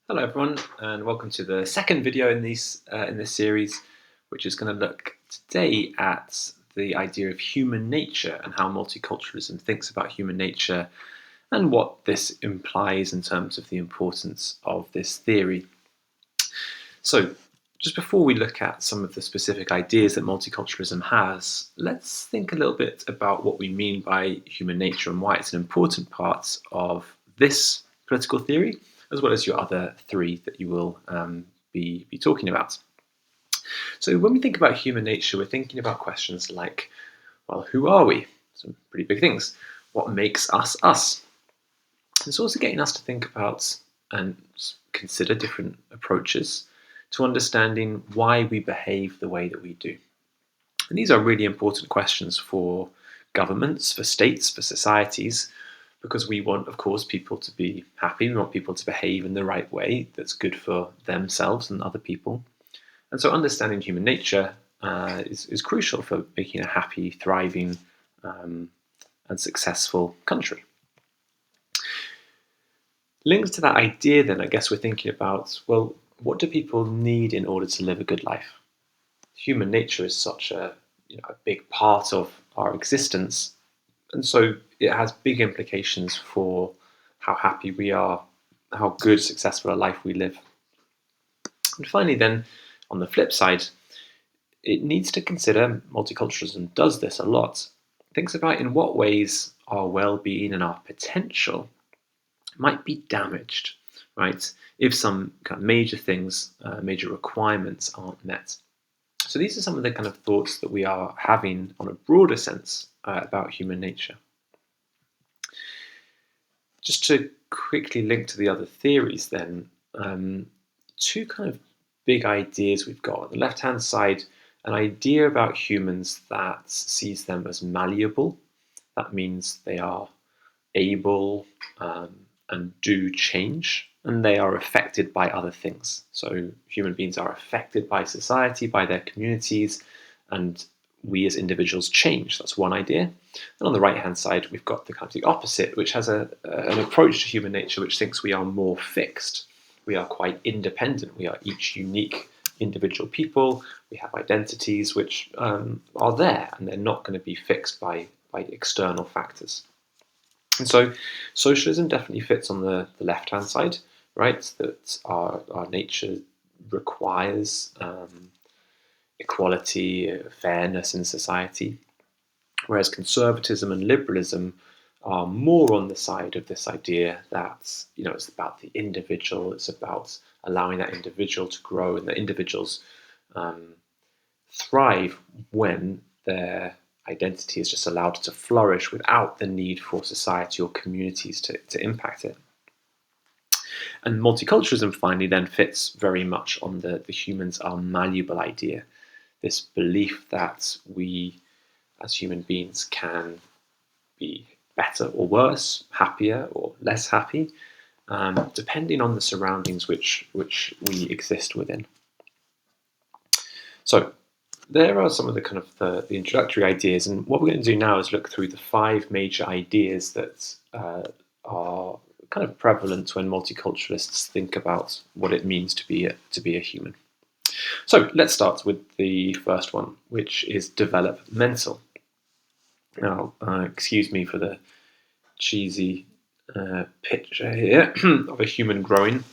Hello everyone, and welcome to the second video in this series, which is going to look today at the idea of human nature and how multiculturalism thinks about human nature and what this implies in terms of the importance of this theory. So, just before we look at some of the specific ideas that multiculturalism has, let's think a little bit about what we mean by human nature and why it's an important part of this political theory, as well as your other three that you will be talking about. So when we think about human nature, we're thinking about questions like, well, who are we? Some pretty big things. What makes us us? It's also getting us to think about and consider different approaches to understanding why we behave the way that we do. And these are really important questions for governments, for states, for societies, because we want, of course, people to be happy. We want people to behave in the right way that's good for themselves and other people. And so understanding human nature is crucial for making a happy, thriving, and successful country. Linked to that idea, then, I guess we're thinking about, well, what do people need in order to live a good life? Human nature is such a big part of our existence, and so it has big implications for how happy we are, how good, successful a life we live. And finally, then, on the flip side, it needs to consider, multiculturalism does this a lot, thinks about in what ways our well-being and our potential might be damaged, right, if some kind of major things, major requirements aren't met. So these are some of the kind of thoughts that we are having on a broader sense about human nature. Just to quickly link to the other theories then, two kind of big ideas we've got. On the left-hand side, an idea about humans that sees them as malleable. That means they are able and do change, and they are affected by other things. So human beings are affected by society, by their communities, and we as individuals change. That's one idea. And on the right-hand side, we've got the kind of the opposite, which has an approach to human nature which thinks we are more fixed. We are quite independent. We are each unique individual people. We have identities which are there, and they're not going to be fixed by external factors. And so socialism definitely fits on the left-hand side, right? That our nature requires equality, fairness in society, whereas conservatism and liberalism are more on the side of this idea that it's about the individual, it's about allowing that individual to grow, and that individuals thrive when their identity is just allowed to flourish without the need for society or communities to impact it. And multiculturalism finally then fits very much on the humans are malleable idea, this belief that we as human beings can be better or worse, happier or less happy, depending on the surroundings which we exist within. So there are some of the kind of the introductory ideas, and what we're going to do now is look through the 5 major ideas that are kind of prevalent when multiculturalists think about what it means to be a human. So let's start with the first one, which is developmental. Now, excuse me for the cheesy picture here of a human growing.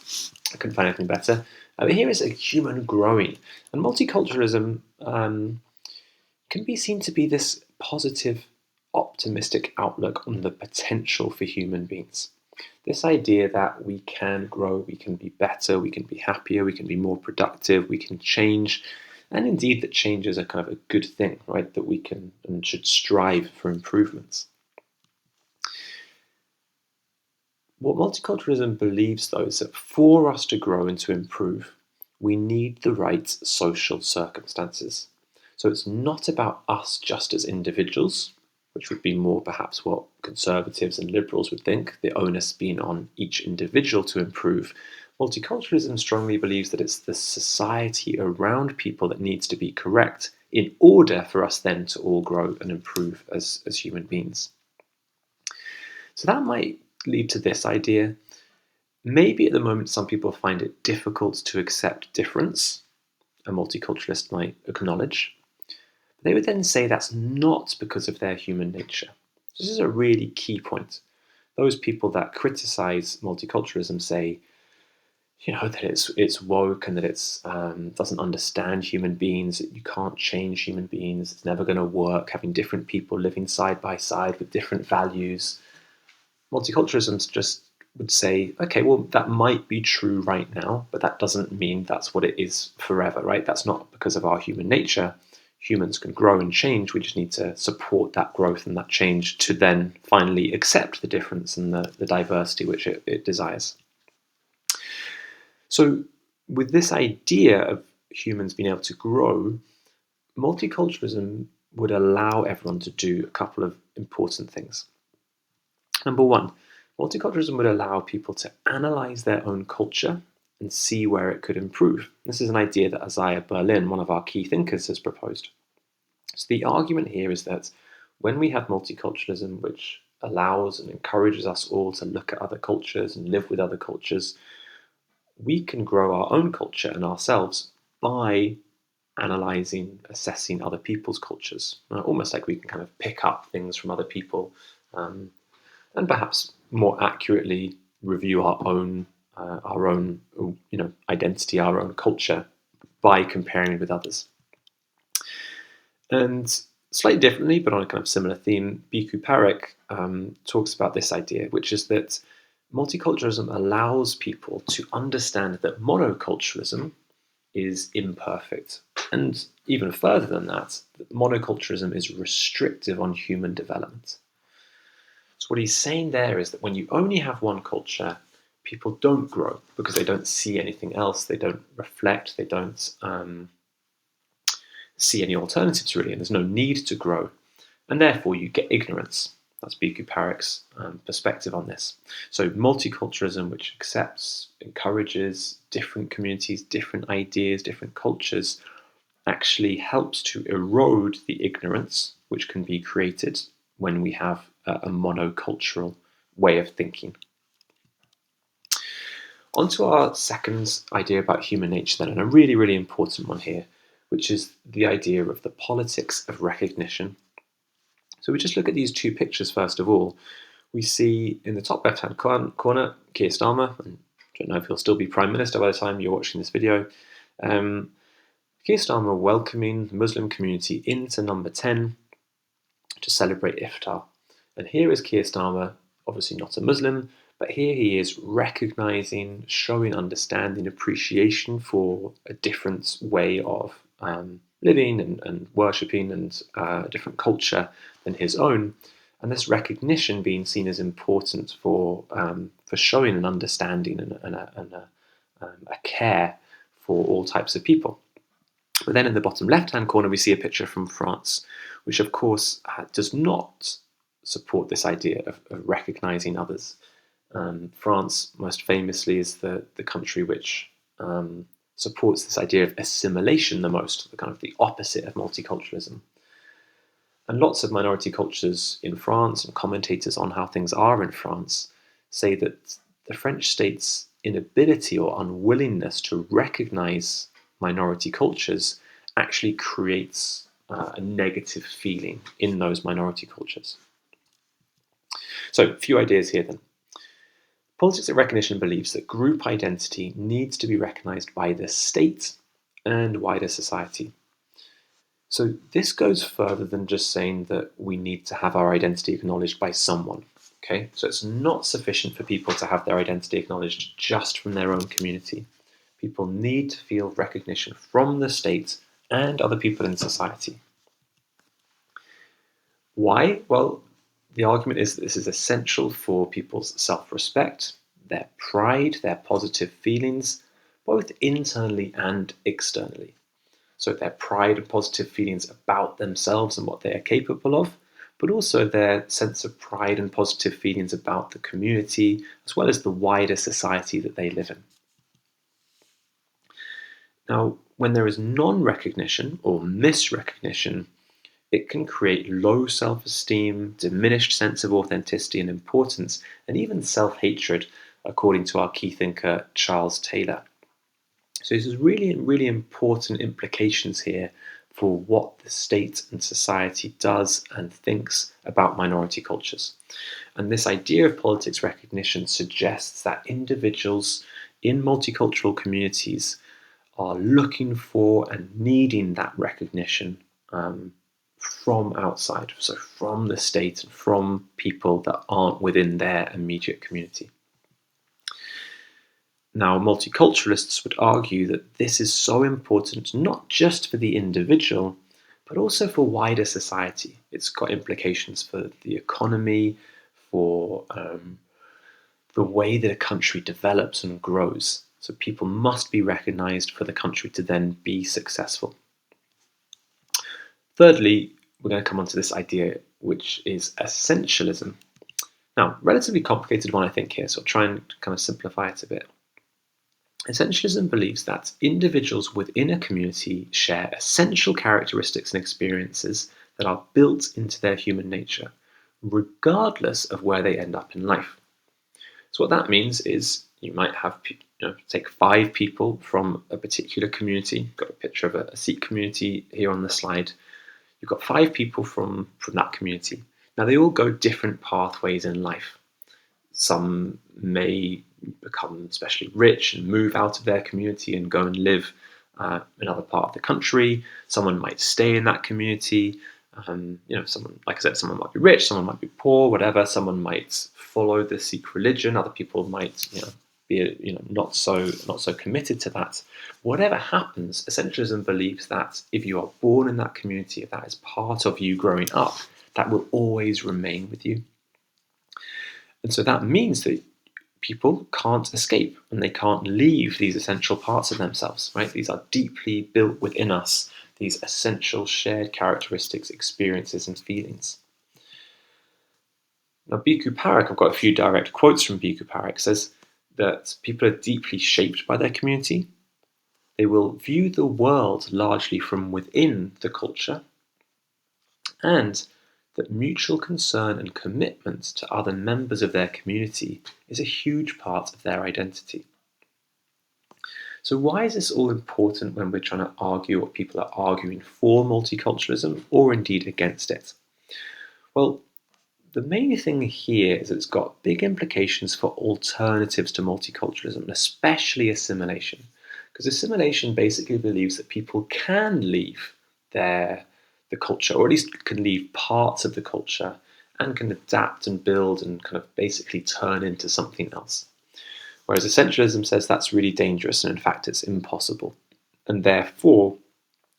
I couldn't find anything better. But here is a human growing. And multiculturalism can be seen to be this positive, optimistic outlook on the potential for human beings. This idea that we can grow, we can be better, we can be happier, we can be more productive, we can change, and indeed that change is a kind of a good thing, right? That we can and should strive for improvements. What multiculturalism believes, though, is that for us to grow and to improve, we need the right social circumstances. So it's not about us just as individuals, which would be more perhaps what conservatives and liberals would think, the onus being on each individual to improve. Multiculturalism strongly believes that it's the society around people that needs to be correct in order for us then to all grow and improve as human beings. So that might lead to this idea. Maybe at the moment some people find it difficult to accept difference, a multiculturalist might acknowledge. They would then say that's not because of their human nature. This is a really key point. Those people that criticize multiculturalism say, that it's woke and that it's doesn't understand human beings. That you can't change human beings. It's never going to work. Having different people living side by side with different values. Multiculturalism just would say, okay, well, that might be true right now, but that doesn't mean that's what it is forever, right? That's not because of our human nature. Humans can grow and change. We just need to support that growth and that change to then finally accept the difference and the diversity which it desires. So with this idea of humans being able to grow, multiculturalism would allow everyone to do a couple of important things. Number one, multiculturalism would allow people to analyze their own culture and see where it could improve. This is an idea that Isaiah Berlin, one of our key thinkers, has proposed. So the argument here is that when we have multiculturalism, which allows and encourages us all to look at other cultures and live with other cultures, we can grow our own culture and ourselves by analyzing, assessing other people's cultures. Almost like we can kind of pick up things from other people and perhaps more accurately review our own identity, our own culture by comparing with others. And slightly differently, but on a kind of similar theme, Bhikkhu Parekh talks about this idea, which is that multiculturalism allows people to understand that monoculturalism is imperfect. And even further than that monoculturalism is restrictive on human development. So what he's saying there is that when you only have one culture, people don't grow because they don't see anything else, they don't reflect, they don't see any alternatives really, and there's no need to grow. And therefore you get ignorance. That's Bhikkhu Parekh's perspective on this. So multiculturalism, which accepts, encourages different communities, different ideas, different cultures, actually helps to erode the ignorance which can be created when we have a monocultural way of thinking. On to our second idea about human nature then, and a really, really important one here, which is the idea of the politics of recognition. So we just look at these two pictures first of all. We see in the top left-hand corner, Keir Starmer, and I don't know if he'll still be Prime Minister by the time you're watching this video. Keir Starmer welcoming the Muslim community into number 10 to celebrate Iftar. And here is Keir Starmer, obviously not a Muslim, but here he is recognizing, showing understanding, appreciation for a different way of living and worshipping and a different culture than his own. And this recognition being seen as important for showing an understanding and a care for all types of people. But then in the bottom left-hand corner, we see a picture from France, which of course does not support this idea of recognizing others. France, most famously, is the country which supports this idea of assimilation the most, the kind of the opposite of multiculturalism. And lots of minority cultures in France and commentators on how things are in France say that the French state's inability or unwillingness to recognize minority cultures actually creates a negative feeling in those minority cultures. So, a few ideas here then. Politics of recognition believes that group identity needs to be recognized by the state and wider society. So this goes further than just saying that we need to have our identity acknowledged by someone. Okay, so it's not sufficient for people to have their identity acknowledged just from their own community. People need to feel recognition from the state and other people in society. Why? Well, the argument is that this is essential for people's self-respect, their pride, their positive feelings, both internally and externally. So their pride and positive feelings about themselves and what they are capable of, but also their sense of pride and positive feelings about the community, as well as the wider society that they live in. Now, when there is non-recognition or misrecognition, it can create low self-esteem, diminished sense of authenticity and importance, and even self-hatred according to our key thinker Charles Taylor. So there's really, really important implications here for what the state and society does and thinks about minority cultures. And this idea of politics recognition suggests that individuals in multicultural communities are looking for and needing that recognition from outside, so from the state and from people that aren't within their immediate community. Now, multiculturalists would argue that this is so important not just for the individual, but also for wider society. It's got implications for the economy, for the way that a country develops and grows. So people must be recognized for the country to then be successful. Thirdly, we're going to come on to this idea, which is essentialism. Now, relatively complicated one, I think, here, so I'll try and kind of simplify it a bit. Essentialism believes that individuals within a community share essential characteristics and experiences that are built into their human nature, regardless of where they end up in life. So what that means is you might have, take 5 people from a particular community. Got a picture of a Sikh community here on the slide. You've got 5 people from that community. Now they all go different pathways in life. Some may become especially rich and move out of their community and go and live in another part of the country. Someone might stay in that community. Someone, like I said, someone might be rich, someone might be poor, whatever. Someone might follow the Sikh religion. Other people might, be not so committed to that. Whatever happens, essentialism believes that if you are born in that community, if that is part of you growing up, that will always remain with you. And so that means that people can't escape and they can't leave these essential parts of themselves, right? These are deeply built within us, these essential shared characteristics, experiences, and feelings. Now, Bhikkhu Parekh, I've got a few direct quotes from Bhikkhu Parekh, says that people are deeply shaped by their community. They will view the world largely from within the culture, and that mutual concern and commitment to other members of their community is a huge part of their identity. So why is this all important when we're trying to argue or people are arguing for multiculturalism or indeed against it? Well, the main thing here is that it's got big implications for alternatives to multiculturalism, especially assimilation. Because assimilation basically believes that people can leave the culture, or at least can leave parts of the culture and can adapt and build and kind of basically turn into something else. Whereas essentialism says that's really dangerous and in fact it's impossible. And therefore,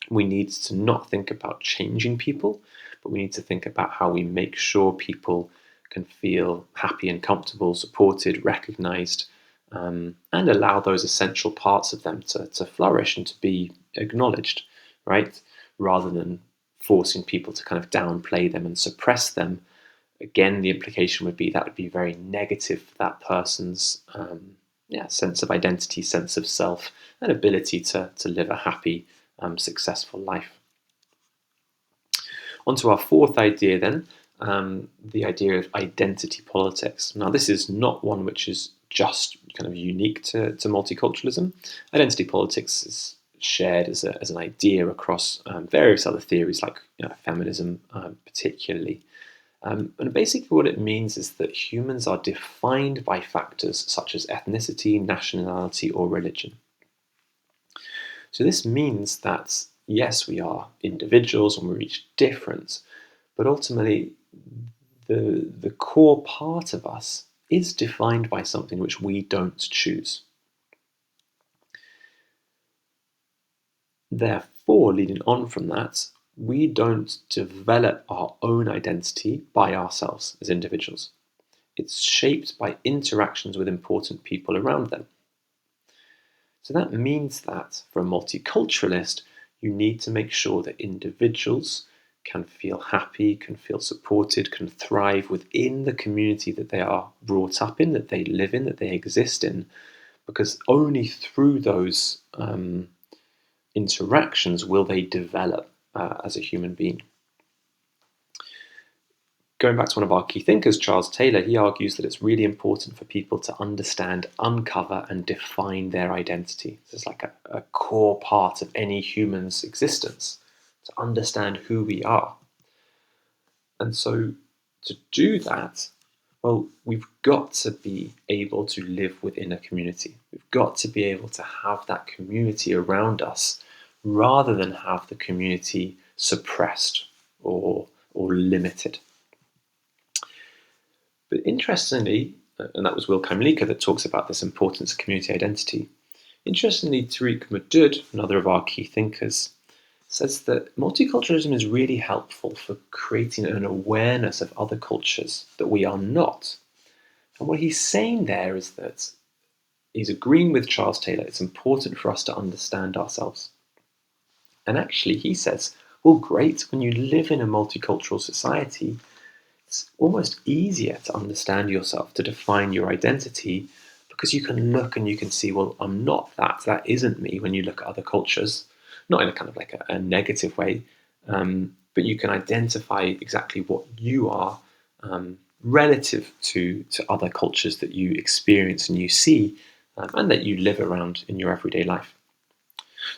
we need to not think about changing people, but we need to think about how we make sure people can feel happy and comfortable, supported, recognized, and allow those essential parts of them to flourish and to be acknowledged, right? Rather than forcing people to kind of downplay them and suppress them. Again, the implication would be that would be very negative for that person's sense of identity, sense of self, and ability to live a happy, successful life. On to our fourth idea then, the idea of identity politics. Now, this is not one which is just kind of unique to multiculturalism. Identity politics is shared as an idea across various other theories like feminism particularly. And basically what it means is that humans are defined by factors such as ethnicity, nationality, or religion. So this means that, yes, we are individuals and we're each different, but ultimately the core part of us is defined by something which we don't choose. Therefore, leading on from that, we don't develop our own identity by ourselves as individuals. It's shaped by interactions with important people around them. So that means that for a multiculturalist, you need to make sure that individuals can feel happy, can feel supported, can thrive within the community that they are brought up in, that they live in, that they exist in, because only through those interactions will they develop as a human being. going back to one of our key thinkers, Charles Taylor, he argues that it's really important for people to understand, uncover, and define their identity. This is like a core part of any human's existence, to understand who we are. And so to do that, well, we've got to be able to live within a community. We've got to be able to have that community around us rather than have the community suppressed or limited. But interestingly, and that was Will Kamlika that talks about this importance of community identity, interestingly, Tariq Madud, another of our key thinkers, says that multiculturalism is really helpful for creating an awareness of other cultures that we are not. And what he's saying there is that he's agreeing with Charles Taylor, it's important for us to understand ourselves. And actually, he says, well, great, when you live in a multicultural society, it's almost easier to understand yourself, to define your identity, because you can look and you can see, well, I'm not that. That isn't me when you look at other cultures. Not in a kind of like a negative way, but you can identify exactly what you are relative to other cultures that you experience and you see and that you live around in your everyday life.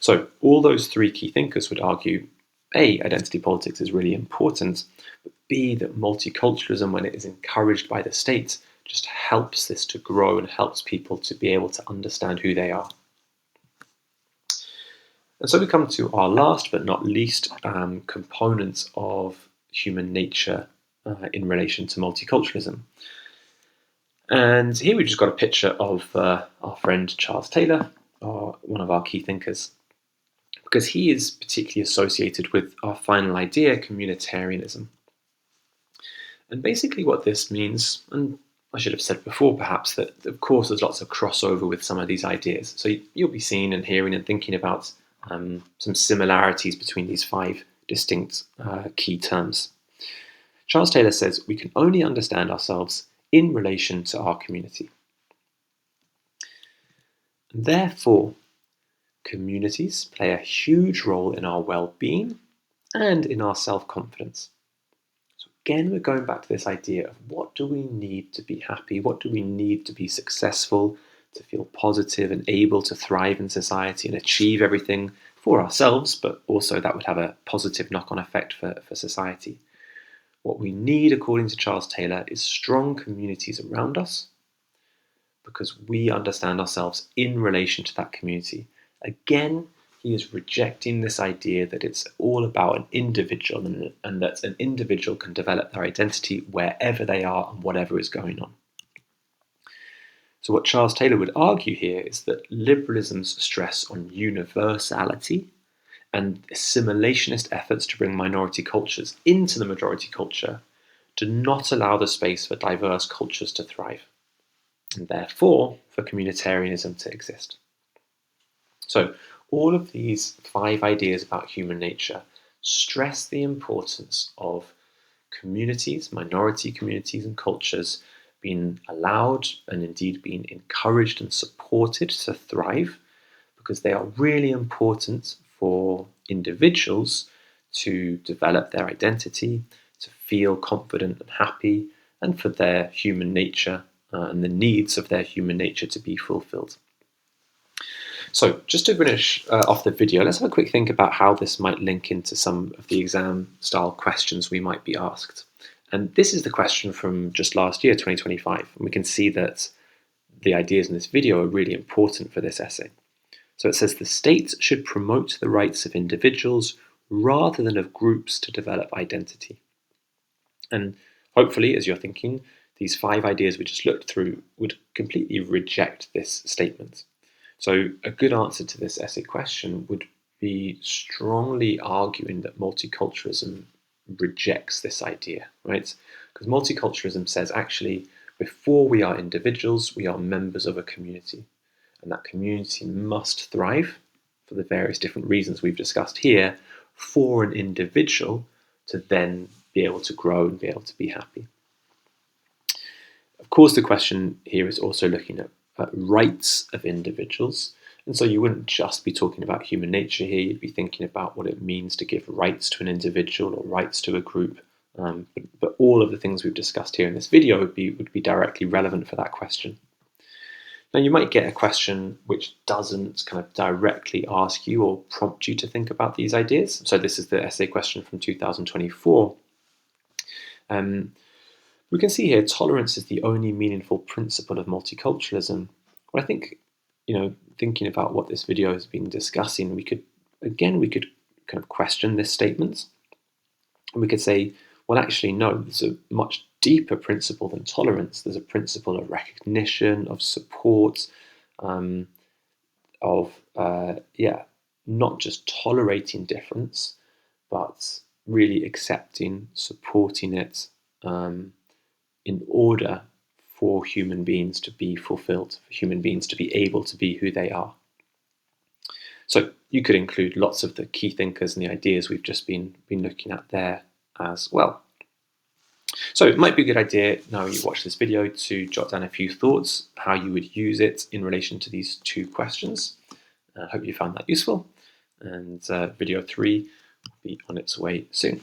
So all those three key thinkers would argue, A, identity politics is really important, but B, that multiculturalism, when it is encouraged by the state, just helps this to grow and helps people to be able to understand who they are. And so we come to our last but not least component of human nature in relation to multiculturalism. And here we've just got a picture of our friend Charles Taylor, one of our key thinkers, because he is particularly associated with our final idea, communitarianism. And basically what this means, and I should have said before perhaps, that of course there's lots of crossover with some of these ideas. So you'll be seeing and hearing and thinking about some similarities between these five distinct key terms. Charles Taylor says we can only understand ourselves in relation to our community. Therefore, communities play a huge role in our well-being and in our self-confidence. So again, we're going back to this idea of what do we need to be happy? What do we need to be successful, to feel positive and able to thrive in society and achieve everything for ourselves, but also that would have a positive knock-on effect for society. What we need, according to Charles Taylor, is strong communities around us because we understand ourselves in relation to that community. Again, he is rejecting this idea that it's all about an individual and that an individual can develop their identity wherever they are and whatever is going on. So what Charles Taylor would argue here is that liberalism's stress on universality and assimilationist efforts to bring minority cultures into the majority culture do not allow the space for diverse cultures to thrive, and therefore for communitarianism to exist. So all of these five ideas about human nature stress the importance of communities, minority communities and cultures being allowed and indeed being encouraged and supported to thrive, because they are really important for individuals to develop their identity, to feel confident and happy, and for their human nature and the needs of their human nature to be fulfilled. So just to finish off the video, let's have a quick think about how this might link into some of the exam-style questions we might be asked. And this is the question from just last year, 2025, and we can see that the ideas in this video are really important for this essay. So it says the state should promote the rights of individuals rather than of groups to develop identity. And hopefully, as you're thinking, these five ideas we just looked through would completely reject this statement. So a good answer to this essay question would be strongly arguing that multiculturalism rejects this idea, right? Because multiculturalism says actually, before we are individuals, we are members of a community. And that community must thrive for the various different reasons we've discussed here for an individual to then be able to grow and be able to be happy. Of course, the question here is also looking at rights of individuals. And so you wouldn't just be talking about human nature here, you'd be thinking about what it means to give rights to an individual or rights to a group but all of the things we've discussed here in this video would be directly relevant for that question. Now, you might get a question which doesn't kind of directly ask you or prompt you to think about these ideas. So this is the essay question from 2024. We can see here tolerance is the only meaningful principle of multiculturalism. Well, I think, thinking about what this video has been discussing, we could kind of question this statement. And we could say, well, actually, no, there's a much deeper principle than tolerance. There's a principle of recognition, of support, not just tolerating difference, but really accepting, supporting it in order for human beings to be fulfilled, for human beings to be able to be who they are. So you could include lots of the key thinkers and the ideas we've just been looking at there as well. So it might be a good idea, now you watch this video, to jot down a few thoughts, how you would use it in relation to these two questions. I hope you found that useful, and video 3 will be on its way soon.